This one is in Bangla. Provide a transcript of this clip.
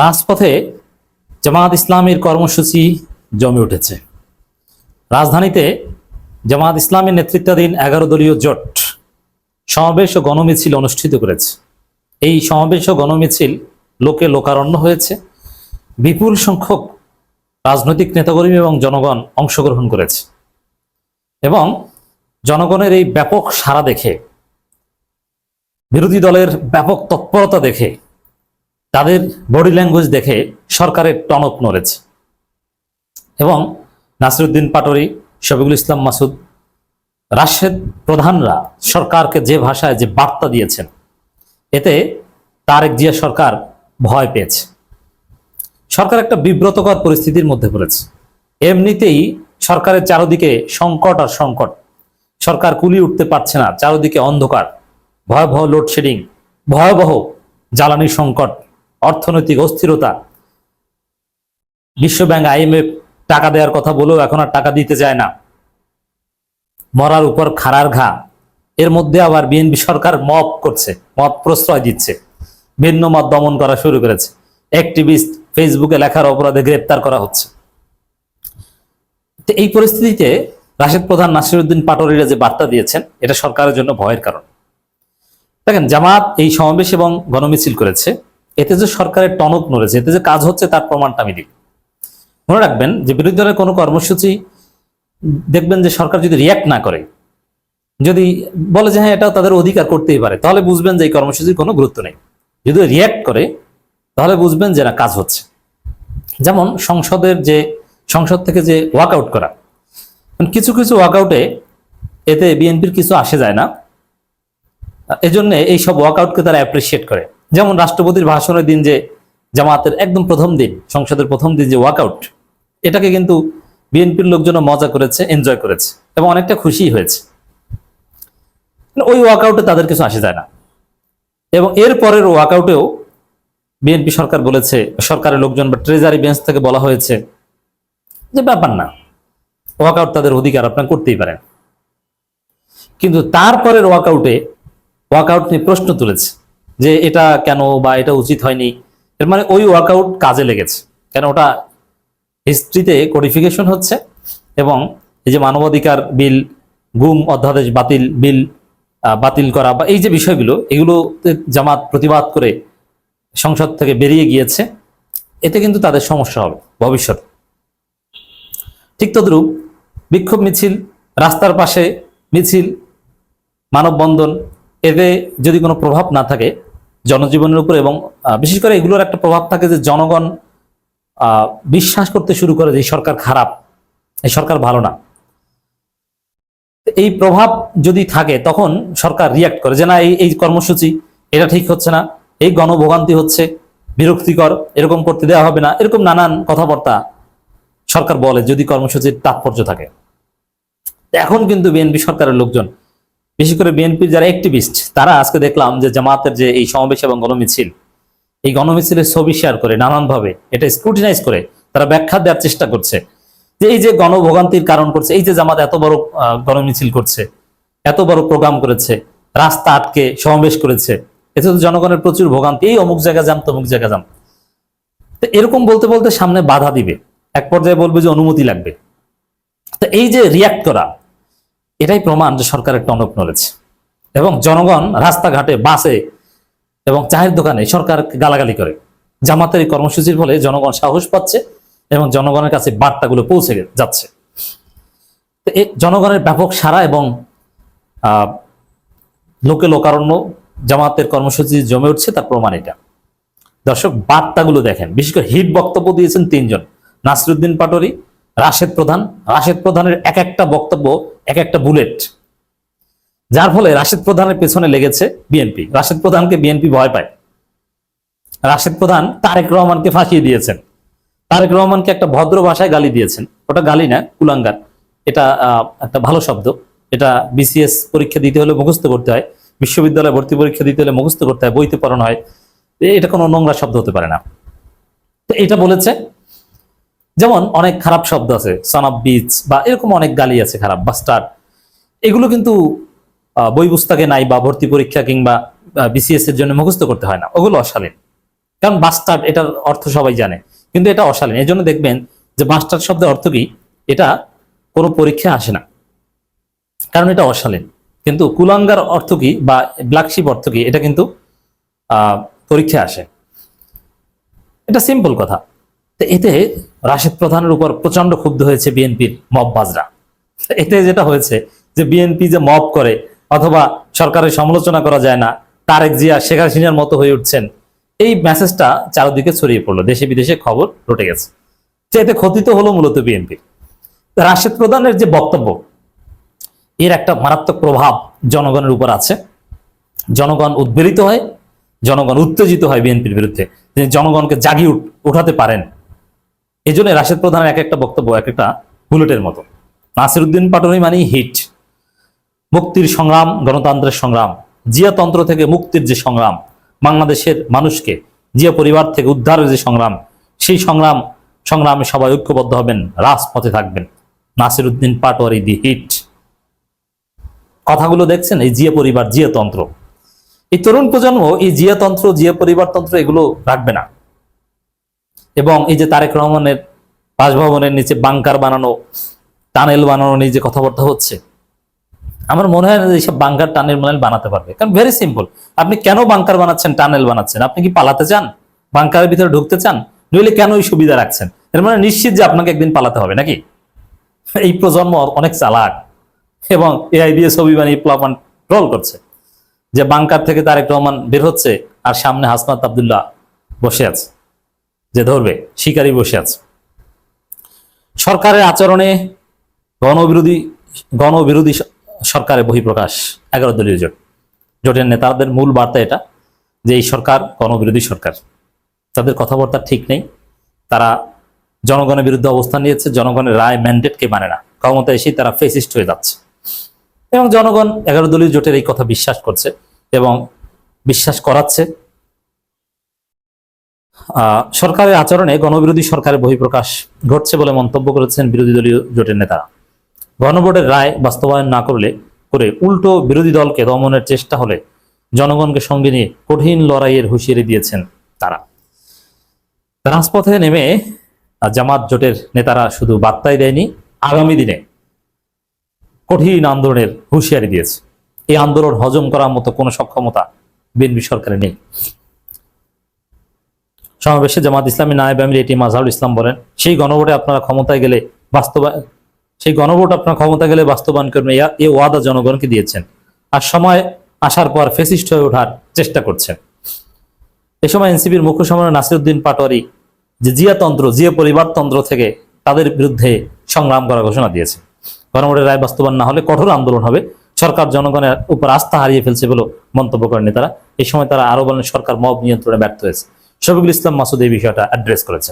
রাজপথে জামায়াত ইসলামীর কর্মসূচি জমে উঠেছে। রাজধানীতে জামায়াত ইসলামীর নেতৃত্বাধীন 11 দলীয় জোট সমাবেশ ও গণমিছিল অনুষ্ঠিত করেছে। এই সমাবেশ ও গণমিছিল লোকে লোকারণ্য হয়েছে। বিপুল সংখ্যক রাজনৈতিক নেতাকর্মী এবং জনগণ অংশগ্রহণ করেছে এবং জনগণের এই ব্যাপক সাড়া দেখে, বিরোধী দলের ব্যাপক তৎপরতা দেখে, তাদের বডি ল্যাঙ্গুয়েজ দেখে সরকারের টনক নড়েছে এবং নাসিরউদ্দিন পাটোয়ারী, শফিকুল ইসলাম মাসুদ, রাশেদ প্রধানরা সরকারকে যে ভাষায় যে বার্তা দিয়েছেন, এতে তারেক জিয়া সরকার ভয় পেয়েছে। সরকার একটা বিব্রতকর পরিস্থিতির মধ্যে পড়েছে। এমনিতেই সরকারের চারদিকে সংকট আর সংকট, সরকার কুলিয়ে উঠতে পারছে না, চারদিকে অন্ধকার, ভয়াবহ লোডশেডিং, ভয়াবহ জ্বালানি সংকট, অর্থনৈতিক অস্থিরতা। বিশ্বব্যাংক, IMF টাকা দেওয়ার কথা বলেও এখন আর টাকা দিতে চায় না। মরার উপর খাড়ার ঘা। এর মধ্যে আবার বিএনপি সরকার মব করছে, মব প্রশ্রয় দিচ্ছে, ভিন্ন মত দমন করা শুরু করেছে। অ্যাক্টিভিস্ট, ফেসবুকে লেখার অপরাধে গ্রেপ্তার করা হচ্ছে। এই পরিস্থিতিতে রাশেদ প্রধান, নাসিরউদ্দিন পাটোয়ারীরা যে বার্তা দিয়েছেন, এটা সরকারের জন্য ভয়ের কারণ। দেখেন, জামাত এই সমাবেশ এবং গণমিছিল করেছে, এতে যে সরকারের টনক নড়েছে, এতে যে কাজ হচ্ছে তার প্রমাণটা আমি দিই। মনে রাখবেন যে বিরোধী দলের কোনো কর্মসূচি দেখবেন যে সরকার যদি রিয়াক্ট না করে, যদি বলে যে হ্যাঁ এটাও তাদের অধিকার করতেই পারে, তাহলে বুঝবেন যে এই কর্মসূচির কোনো গুরুত্ব নেই। যদি রিয়াক্ট করে তাহলে বুঝবেন যে না, কাজ হচ্ছে। যেমন সংসদ থেকে যে ওয়াকআউট করা, কিছু কিছু ওয়াকআউটে এতে বিএনপির কিছু আসে যায় না, এজন্য এইসব ওয়াকআউটকে তারা অ্যাপ্রিসিয়েট করে। যেমন রাষ্ট্রপতির ভাষণের দিন যে জামাতের একদম প্রথম দিন, সংসদের প্রথম দিন যে ওয়াকআউট, এটাকে কিন্তু বিএনপির লোকজন মজা করেছে, এনজয় করেছে এবং অনেকটা খুশি হয়েছে। ওই ওয়াকআউটে তাদের কিছু আসে যায় না। এবং এর পরের ওয়াকআউটেও বিএনপি সরকার বলেছে, সরকারের লোকজন বা ট্রেজারি বেঞ্চ থেকে বলা হয়েছে যে ব্যাপার না, ওয়াকআউট তাদের অধিকার, আপনারা করতেই পারেন। কিন্তু তারপরের ওয়াকআউট নিয়ে প্রশ্ন তুলেছে যে এটা কেন বা এটা উচিত হয়নি। এর মানে ওই ওয়াকআউট কাজে লেগেছে, কেন ওটা হিস্ট্রিতে কোডিফিকেশন হচ্ছে। এবং এই যে মানবাধিকার বিল, গুম অধ্যাদেশ বিল বাতিল করা বা এই যে বিষয়গুলো, এগুলো জামাত প্রতিবাদ করে সংসদ থেকে বেরিয়ে গিয়েছে, এতে কিন্তু তাদের সমস্যা হবে ভবিষ্যতে। ঠিক তদ্রূপ বিক্ষোভ মিছিল, রাস্তার পাশে মিছিল, মানববন্ধন, এতে যদি কোনো প্রভাব না থাকে জনজীবনের উপর, এবং বিশেষ করে এগুলোর একটা প্রভাব থাকে যে জনগণ বিশ্বাস করতে শুরু করে যে এই সরকার খারাপ, এই সরকার ভালো না, এই প্রভাব যদি থাকে তখন সরকার রিয়াক্ট করে যে না, এই কর্মসূচি এটা ঠিক হচ্ছে না, এই গণভোগান্তি হচ্ছে, বিরক্তিকর, এরকম করতে দেওয়া হবে না, এরকম নানান কথাবার্তা সরকার বলে যদি কর্মসূচির তাৎপর্য থাকে। এখন কিন্তু বিএনপি সরকারের লোকজন, বিশেষ করে বিএনপির যারা অ্যাক্টিভিস্ট, তারা আজকে দেখলাম যে জামাতের যে এই সমাবেশ এবং গণমিছিল, এই গণমিছিলের ছবি শেয়ার করে নানানভাবে এটা স্ক্রুটিনাইজ করে তারা ব্যাখ্যা দেওয়ার চেষ্টা করছে যে এই যে গণভোগান্তির কারণ করছে, এই যে জামাত এত বড় গণমিছিল করছে, এত বড় প্রোগ্রাম করেছে, রাস্তা আটকে সমাবেশ করেছে, এতে তো জনগণের প্রচুর ভোগান্তি, এই অমুক জায়গা যান, তমুক জায়গা যান। তো এরকম বলতে বলতে সামনে বাধা দিবে, এক পর্যায়ে বলবে যে অনুমতি লাগবে। তো এই যে রিয়াক্ট করা, এটাই প্রমাণ যে সরকারের টনক নড়েছে এবং জনগণ রাস্তাঘাটে, বাসে এবং চায়ের দোকানে সরকারকে গালাগালি করে। জামাতের এই কর্মসূচির ফলে জনগণ সাহস পাচ্ছে এবং জনগণের কাছে বার্তাগুলো পৌঁছে যাচ্ছে। তো এই জনগণের ব্যাপক সাড়া এবং লোকে লোকারণ্য জামাতের কর্মসূচি জমে উঠছে, তার প্রমাণ এটা। দর্শক, বার্তাগুলো দেখেন। বিশেষ করে হিট বক্তব্য দিয়েছেন তিনজন, নাসিরউদ্দিন পাটোয়ারী, রাশেদ প্রধানের এক একটা বক্তব্য এক একটা বুলেট, যার ফলে রাশেদ প্রধানের পেছনে লেগেছে বিএনপি। রাশেদ প্রধানকে বিএনপি ভয় পায়। রাশেদ প্রধান তারেক রহমানকে ফাঁসিয়ে দিয়েছেন, তারেক রহমানকে একটা ভদ্র ভাষায় গালি দিয়েছেন। ওটা গালি না, কুলাঙ্গার, এটা একটা ভালো শব্দ। এটা BCS পরীক্ষা দিতে হলে মুখস্থ করতে হয়, বিশ্ববিদ্যালয়ে ভর্তি পরীক্ষা দিতে হলে মুখস্থ করতে হয়, বইতে পড়ানো হয়। এটা কোনো নোংরা শব্দ হতে পারে না। তো এটা বলেছে। যেমন অনেক খারাপ শব্দ আছে, সন অফ বিচ বা এরকম অনেক গালি আছে খারাপ, বাস্টার্ড, এগুলো কিন্তু বই পুস্তকে নাই বা ভর্তি পরীক্ষা কিংবা BCS এর জন্য মুখস্থ করতে হয় না, ওগুলো অশালীন। কারণ বাস্টার্ড এটার অর্থ সবাই জানে, কিন্তু এটা অশালীন। এই জন্য দেখবেন যে বাস্টার্ড শব্দের অর্থ কি, এটা কোনো পরীক্ষায় আসে না, কারণ এটা অশালীন। কিন্তু কুলাঙ্গার অর্থ কি বা ব্ল্যাক শিপ অর্থ কি, এটা কিন্তু পরীক্ষায় আসে। এটা সিম্পল কথা। তো এতে রাশেদ প্রধানের উপর প্রচন্ড ক্ষুব্ধ হয়েছে বিএনপির মববাজরা। এতে যেটা হয়েছে যে বিএনপি যে মব করে অথবা সরকারের সমালোচনা করা যায় না, তারেক জিয়া শেখ হাসিনার মতো হয়ে উঠছেন, এই মেসেজটা চারদিকে ছড়িয়ে পড়লো, দেশে বিদেশে খবর রটে গেছে। তো এতে ক্ষতি তো হলো মূলত বিএনপি। রাশেদ প্রধানের যে বক্তব্য, এর একটা মারাত্মক প্রভাব জনগণের উপর আছে। জনগণ উদ্বেলিত হয়, জনগণ উত্তেজিত হয় বিএনপির বিরুদ্ধে, তিনি জনগণকে জাগিয়ে উঠাতে পারেন। এই জন্য রাশেদ প্রধানের এক একটা বক্তব্য এক একটা বুলেটের মতো। নাসিরউদ্দিন পাটোয়ারি মানেই হিট। মুক্তির সংগ্রাম, গণতন্ত্রের সংগ্রাম, জিয়াতন্ত্র থেকে মুক্তির যে সংগ্রাম, বাংলাদেশের মানুষকে জিয়া পরিবার থেকে উদ্ধারের যে সংগ্রাম, সেই সংগ্রামে সবাই ঐক্যবদ্ধ হবেন, রাজপথে থাকবেন। নাসিরউদ্দিন পাটোয়ারি দি হিট। কথাগুলো দেখছেন, এই জিয়া পরিবার, জিয়াতন্ত্র, এই তরুণ প্রজন্ম এই জিয়াতন্ত্র, জিয়া পরিবারতন্ত্র এগুলো রাখবে না। এবং এই যে তারেক রহমানের বাসভবনের নিচে বাংকার বানানো, টানেল বানানো নিয়ে যে কথাবার্তা হচ্ছে, আমার মনে হয় না যে এইসব বাংকার টানেল মানেল বানাতে পারবে। কারণ ভেরি সিম্পল, আপনি কেন বাংকার বানাচ্ছেন, টানেল বানাচ্ছেন? আপনি কি পালাতে চান, বাংকারের ভিতরে ঢুকতে চান? নইলে কেন এই সুবিধা রাখছেন? এর মানে নিশ্চিত যে আপনাকে একদিন পালাতে হবে নাকি? এই প্রজন্ম অনেক চালাক এবং এআই দিয়ে ছবি বানিয়ে প্লাপান ট্রল করছে যে বাংকার থেকে তারেক রহমান বের হচ্ছে আর সামনে হাসনাত আব্দুল্লাহ বসে আছে, যে ধরবে, শিকারী বসে আছে। সরকারের আচরণে গণবিরোধী সরকারের বহিঃপ্রকাশ 11 দলীয় জোটের নেতাদের মূল বার্তা এটা যে এই সরকার গণবিরোধী সরকার। তাদের কথাবার্তা ঠিক নেই, তারা জনগণের বিরুদ্ধে অবস্থান নিয়েছে, জনগণের রায় ম্যান্ডেটকে মানে না, ক্ষমতা এসেই তারা ফেসিস্ট হয়ে যাচ্ছে। এবং জনগণ 11 দলীয় জোটের এই কথা বিশ্বাস করছে এবং বিশ্বাস করাচ্ছে। সরকারের আচরণে গণবিরোধী সরকারের বহিঃপ্রকাশ ঘটছে বলে মন্তব্য করেছেন বিরোধী দলীয় জোটের নেতারা। গণভোটের রায় বাস্তবায়ন না করে উল্টো বিরোধী দলকে দমনের চেষ্টা হলে জনগণকে সঙ্গে নিয়ে কঠিন লড়াইয়ের হুঁশিয়ারি দিয়েছেন তারা। রাজপথে নেমে জামাত জোটের নেতারা শুধু বার্তাই দেয়নি, আগামী দিনে কঠিন আন্দোলনের হুঁশিয়ারি দিয়েছে। এই আন্দোলন হজম করার মতো কোনো সক্ষমতা বিএনপি সরকারের নেই। সমাবেশে জামাত ইসলামী নায়েব আমির এটি মাজহারুল ইসলাম বলেন, সেই গণভোট আপনারা ক্ষমতায় গেলে বাস্তবায়ন করবেন, এই ওয়াদা জনগণকে দিয়েছেন, আর সময় আসার পর ফেসিস্ট হয়ে ওঠার চেষ্টা করছেন। এ সময় এনসিপির মুখ্য সমন্বয়ক নাসিরউদ্দিন পাটোয়ারি যে জিয়াতন্ত্র, জিয়া পরিবারতন্ত্র থেকে তাদের বিরুদ্ধে সংগ্রাম করার ঘোষণা দিয়েছে। গণভোটের রায় বাস্তবায়ন না হলে কঠোর আন্দোলন হবে, সরকার জনগণের উপর আস্থা হারিয়ে ফেলছে বলে মন্তব্য করেন নেতারা। এই সময় তারা আরো বলেন, সরকার মব নিয়ন্ত্রণে ব্যর্থ হয়েছে। শফিকুল ইসলাম মাসুদ এই বিষয়টা অ্যাড্রেস করেছে।